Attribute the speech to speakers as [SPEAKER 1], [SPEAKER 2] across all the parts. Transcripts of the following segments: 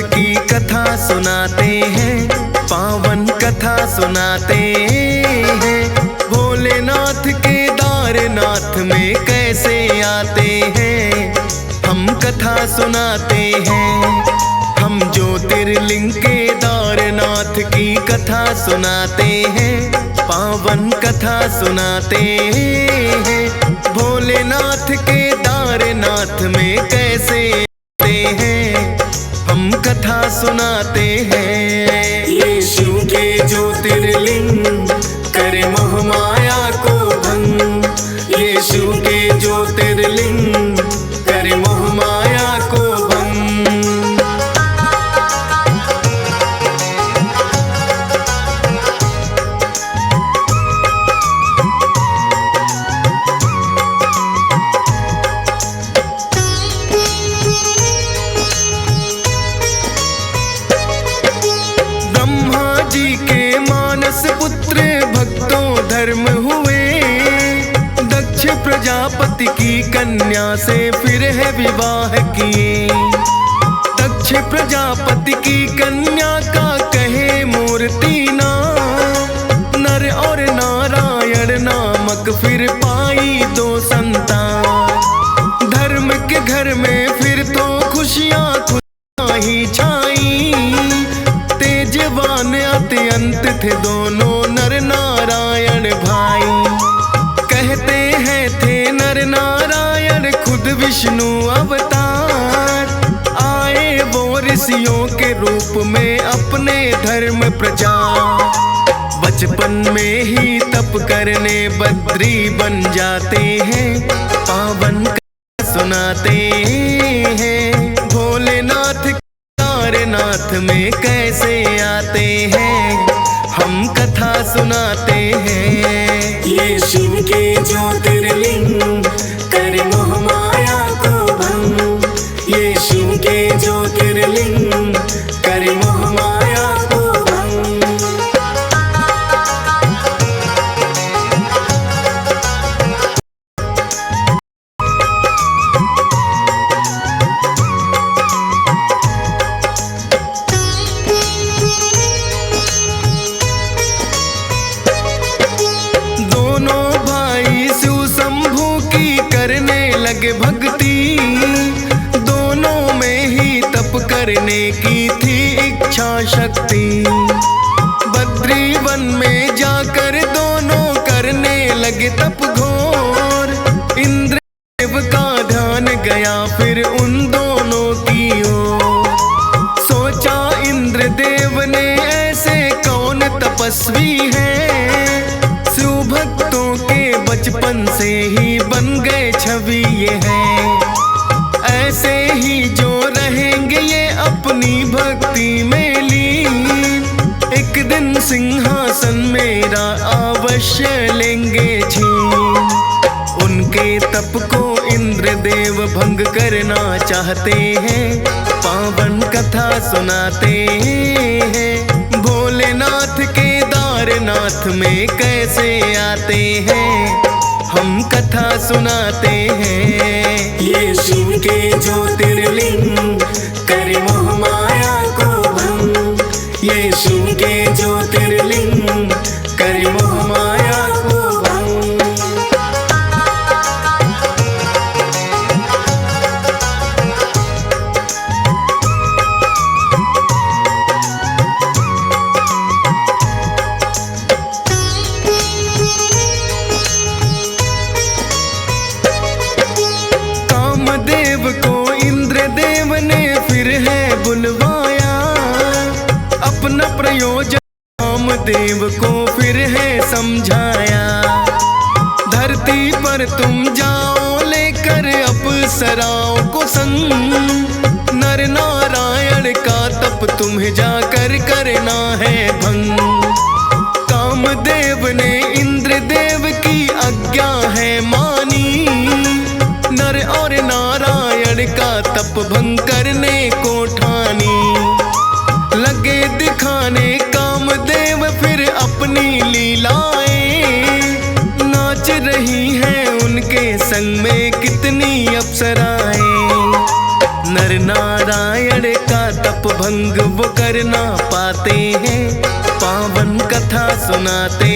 [SPEAKER 1] की कथा सुनाते हैं, पावन कथा सुनाते हैं। भोलेनाथ केदारनाथ में कैसे आते हैं, हम कथा सुनाते हैं। हम ज्योतिर्लिंग केदारनाथ की कथा सुनाते हैं, पावन कथा सुनाते हैं। भोलेनाथ केदारनाथ में कैसे आते हैं, हम कथा सुनाते हैं। यीशु के ज्योतिर्लिंग करे मोह माया को भंग, यीशु के ज्योतिर्लिंग करे मोह माया को भंग। जी के मानस पुत्र भक्तों धर्म हुए, दक्ष प्रजापति की कन्या से फिर है विवाह किए। दक्ष प्रजापति की कन्या का कहे मूर्ति नाम, नर और नारायण नामक फिर पाई दो संतान। धर्म के घर में फिर तो खुशियां ही छाई, तेजवान अत्यंत थे दोनों नर नारायण भाई। कहते हैं थे नर नारायण खुद विष्णु अवतार, आए वो ऋषियों के रूप में अपने धर्म प्रचार। बचपन में ही तप करने बद्री बन जाते हैं, पावन कथा सुनाते हैं। भोलेनाथ केदारनाथ में कैसे आते हैं, हम कथा सुनाते हैं। ये शिव के ज्योतिर्लिंग करे मोह माया को भंग, ये शिव के ज्योतिर्लिंग करे मोह माया को भंग। करने लगे भक्ति, दोनों में ही तप करने की थी इच्छा शक्ति। बद्री वन में जाकर दोनों करने लगे तप घोर, इंद्रदेव का ध्यान गया फिर उन दोनों की ओर। सोचा इंद्रदेव ने ऐसे कौन तपस्वी है, शिव भक्तों के बचपन से ही बन गए छवि ये है। ऐसे ही जो रहेंगे ये अपनी भक्ति में लीन, एक दिन सिंहासन मेरा अवश्य लेंगे छीन। उनके तप को इंद्रदेव भंग करना चाहते हैं, पावन कथा सुनाते हैं। भोलेनाथ केदारनाथ में कैसे आते हैं, हम कथा सुनाते हैं। ये शिव के ज्योतिर्लिंग करे मोह माया को भंग, ये शिव के ज्योतिर्लिंग करे मोह माया को भंग। कामदेव को इंद्रदेव ने फिर है बुलवाया, अपना प्रयोजन कामदेव को फिर है समझाया। धरती पर तुम जाओ लेकर अप्सराओं को संग, नर नारायण का तप तुम्हें जाकर करना है भंग। कामदेव ने इंद्रदेव की आज्ञा है मानी, नर और नारायण का तप भंग करने को ठानी। लगे दिखाने कामदेव फिर अपनी लीलाएं, नाच रही हैं उनके संग में कितनी अप्सराएं। नर नारायण का तप भंग भंग वो कर ना पाते हैं, पावन कथा सुनाते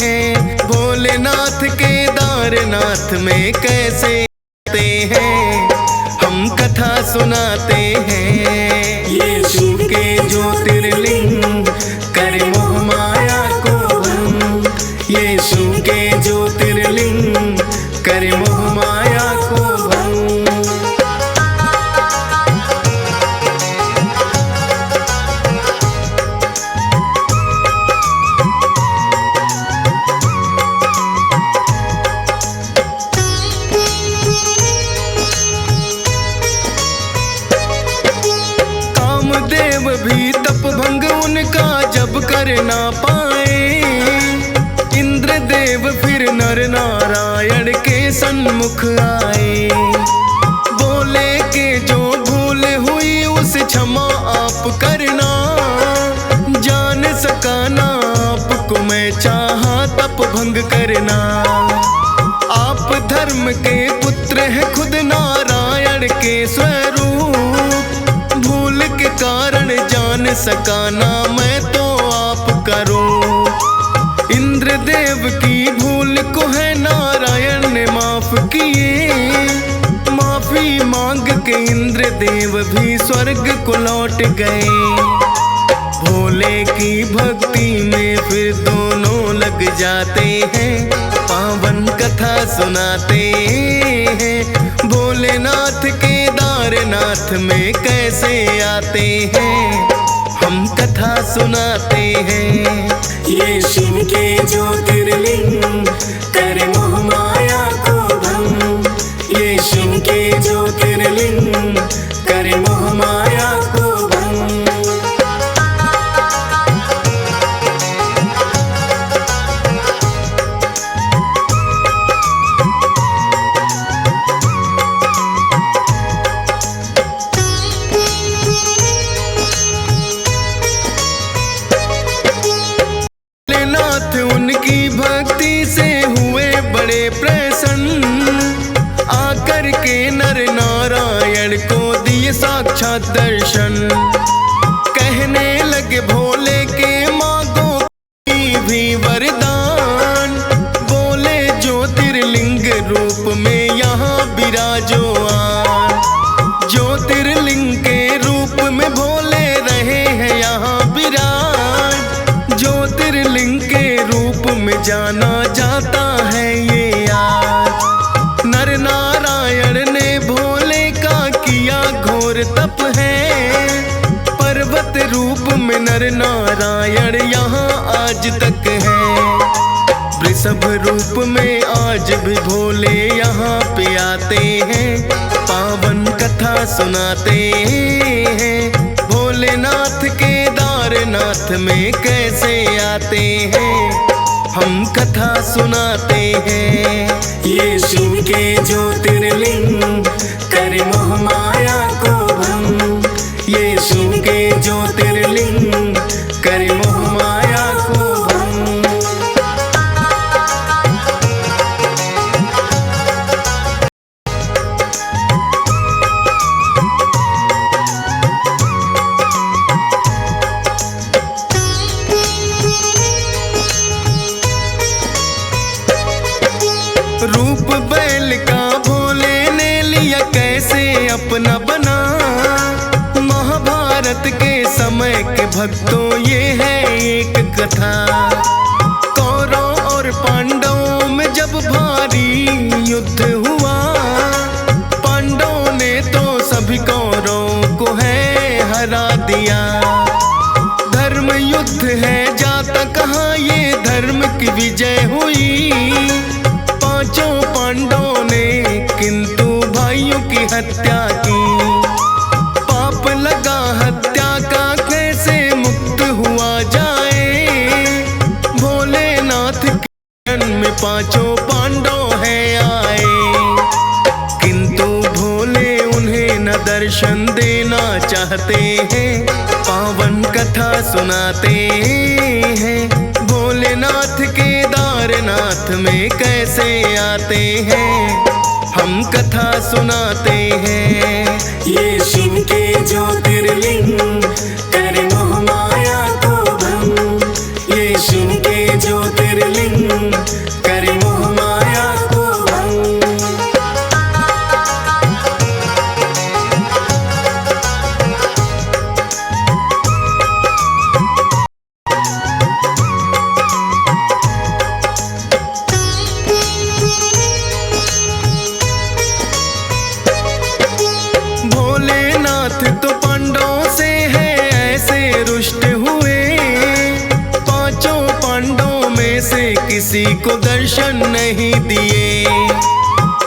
[SPEAKER 1] हैं। भोलेनाथ केदारनाथ में कैसे आते हैं, हम कथा सुनाते हैं। ये शिव के ज्योतिर्लिंग करे मोह माया को भंग, ये शिव के ज्योतिर्लिंग करे मोह माया को भंग। कामदेव भी तप भंग उनका जब कर ना पाए, इंद्रदेव फिर नर नारायण के सन्मुख आए। बोले के जो भूल हुई उसे क्षमा आप करना, जान सका ना आपको मैं चाहा तप भंग करना। आप धर्म के पुत्र हैं खुद नारायण के स्वरूप, भूल के कारण जान सका ना मैं तो आप करूं। इंद्रदेव की भूल को है नारायण ने माफ किए, माफी मांग के इंद्रदेव भी स्वर्ग को लौट गए। भोले की भक्ति में फिर दोनों लग जाते हैं, पावन कथा सुनाते हैं। भोलेनाथ केदारनाथ में कैसे आते हैं, हम कथा सुनाते हैं। ये शिव के ज्योतिर्लिंग करे मोह माया को भंग, ये शिव के ज्योतिर्लिंग करे मोह माया को भंग। उनकी भक्ति से हुए बड़े प्रसन्न, आकर के नर नारायण को दिए साक्षात दर्शन। कहने लगे भोले के मांगो भी वरदान, बोले ज्योतिर्लिंग रूप में यहाँ विराजो आन। ज्योतिर्लिंग के रूप में भोले रहे हैं यहाँ विराज, ज्योतिर्लिंग के रूप में जाना जाता है ये आज। नर नारायण ने भोले का किया घोर तप है, पर्वत रूप में नर नारायण यहाँ आज तक है। वृषभ रूप में आज भी भोले यहाँ पे आते हैं, पावन कथा सुनाते हैं। भोलेनाथ केदारनाथ में कैसे आते हैं, हम कथा सुनाते हैं। ये शिव के ज्योतिर्लिंग करे मोह माया को भंग, ये शिव के ज्योतिर्लिंग करे मोह माया को भंग। रूप बैल का भोले ने लिया कैसे अपना बना, महाभारत के समय के भक्तों ये है एक कथा। कौरव और पांडवों में जब भारी युद्ध हुआ, पांडवों ने तो सभी कौरवों को है हरा दिया। धर्म युद्ध है जाता कहाँ ये धर्म की विजय हुई, पांचों पांडवों ने किंतु भाइयों की हत्या की। पाप लगा हत्या का कैसे मुक्त हुआ जाए, भोलेनाथ के शरण में पांचों पांडव है आए। किंतु भोले उन्हें न दर्शन देना चाहते हैं, पावन कथा सुनाते हैं। भोलेनाथ केदारनाथ में कैसे आते हैं, हम कथा सुनाते हैं।
[SPEAKER 2] ये शिव के ज्योतिर्लिंग करे मोह माया को भंग। ये शिव के ज्योतिर्लिंग करे मोह माया को भंग।
[SPEAKER 1] भोलेनाथ तो पांडवों से है ऐसे रुष्ट हुए, पांचों पांडवों में से किसी को दर्शन नहीं दिए।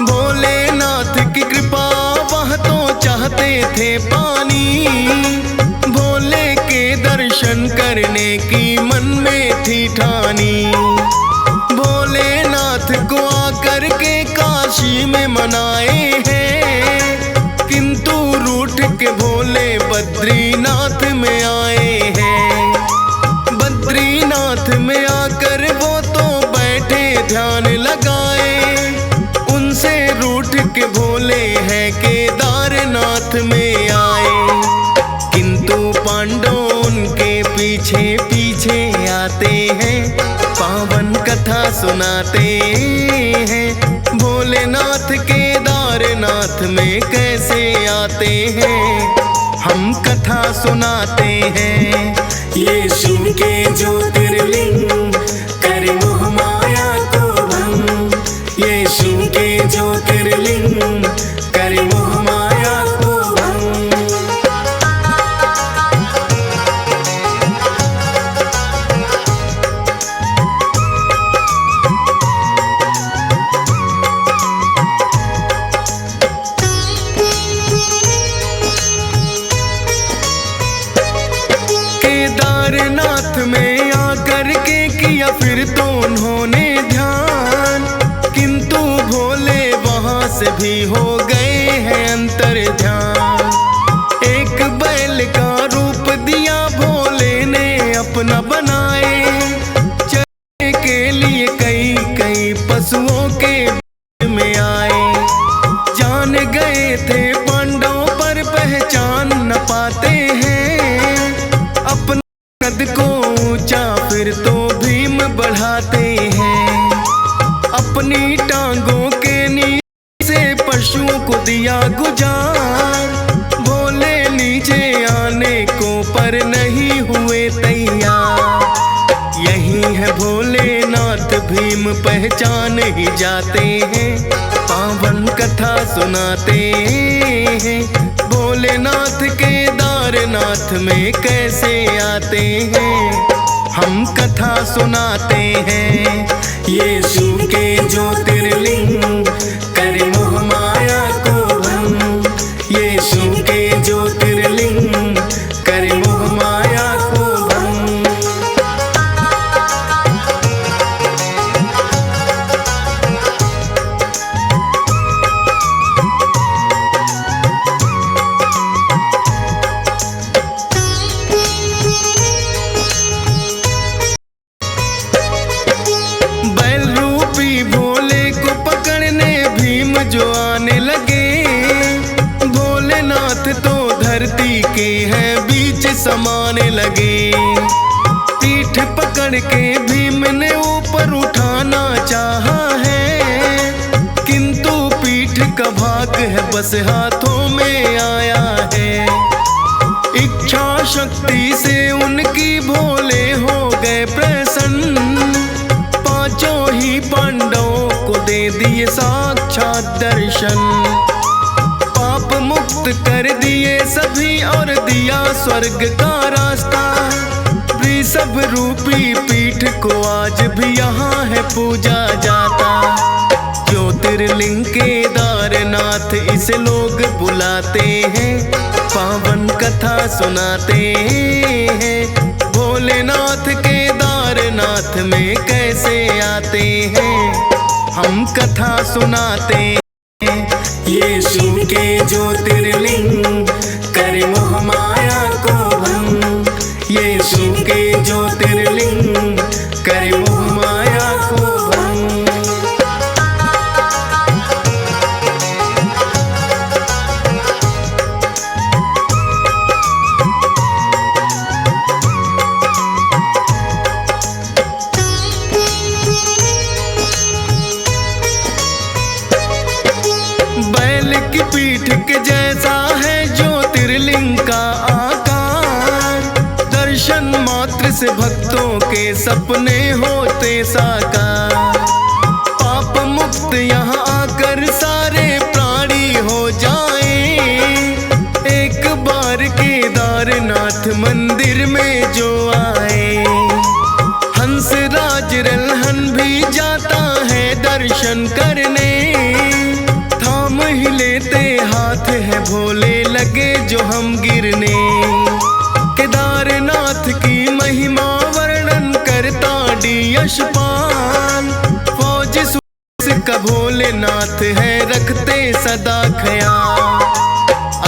[SPEAKER 1] भोलेनाथ की कृपा वह तो चाहते थे पानी, भोले के दर्शन करने की मन में थी ठानी। भोलेनाथ को आकर के काशी में मनाए हैं, किंतु रूठ के भोले बद्रीनाथ में आए हैं। बद्रीनाथ में आकर वो तो बैठे ध्यान लगाए, उनसे रूठ के भोले हैं केदारनाथ में आए। किंतु पांडव उनके पीछे पीछे आते हैं, पावन कथा सुनाते हैं। भोलेनाथ केदारनाथ में कैसे आते हैं, हम कथा सुनाते हैं।
[SPEAKER 2] ये शिव के ज्योतिर्लिंग करे मोह माया को भंग। ये शिव के ज्योतिर्लिंग करे मोह माया को भंग।
[SPEAKER 1] केदारनाथ में आकर के किया फिर तो उन्होंने ध्यान, किंतु भोले वहां से भी हो गए हैं अंतर ध्यान। एक बैल का रूप दिया भोले ने अपना बनाए, चलने के लिए कई कई पशुओं के में आए। जान गए थे पांडवों पर पहचान न पाते हैं, अपना कद को ऊंचा फिर तो भीम बढ़ाते हैं। अपनी टांगों के नीचे से पशुओं को दिया गुजार, भोले नीचे आने को पर नहीं हुए तैयार। यही है भोलेनाथ भीम पहचान ही जाते हैं, पावन कथा सुनाते हैं। भोलेनाथ केदारनाथ में कैसे आते हैं, हम कथा सुनाते हैं।
[SPEAKER 2] ये शिव के ज्योतिर्लिंग करे मोह माया को भंग। ये शिव के ज्योतिर्लिंग करे मोह माया को भंग।
[SPEAKER 1] बैल रूपी भोले को पकड़ने भीम जो आने लगे, भोलेनाथ तो धरती के हैं बीच समाने लगे। पीठ पकड़ के भीम ने ऊपर उठाना चाहा है, किंतु पीठ का भाग है बस हाथों में आया है। इच्छा शक्ति से उनकी भोले हो गए प्रसन्न, पांचों ही पांडवों को दे दिए साक्षात दर्शन। पाप मुक्त कर दिए सभी और दिया स्वर्ग का रास्ता। वृषभ रूपी पीठ को आज भी यहाँ है पूजा जाता। ज्योतिर्लिंग केदारनाथ इसे लोग बुलाते हैं, पावन कथा सुनाते हैं। भोलेनाथ केदारनाथ में कैसे आते हैं, हम कथा सुनाते हैं।
[SPEAKER 2] ये शिव के ज्योतिर्लिंग करे मोह माया को भंग। ये शिव के ज्योतिर्लिंग करे मोह माया को भंग।
[SPEAKER 1] दर्शन मात्र से भक्तों के सपने होते साकार। पाप मुक्त यहाँ आकर सारे प्राणी हो जाए। एक बार केदारनाथ मंदिर में जो आए, हंस राज रल्हन भी जाता है दर्शन करने। थाम ही लेते हाथ है भोले लगे जो हम गिरने। केदारनाथ की महिमा वर्णन करता डी यशपाल। फौज का भोलेनाथ है रखते सदा ख्याल।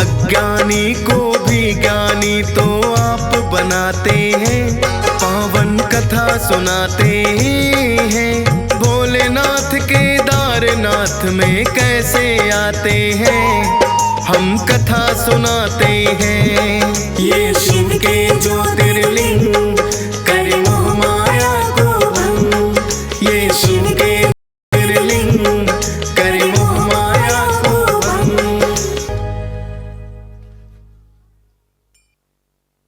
[SPEAKER 1] अज्ञानी को भी ज्ञानी तो आप बनाते हैं, पावन कथा सुनाते हैं। भोलेनाथ केदारनाथ में कैसे आते हैं, हम कथा सुनाते हैं।
[SPEAKER 2] ये शिव के ज्योतिर्लिंग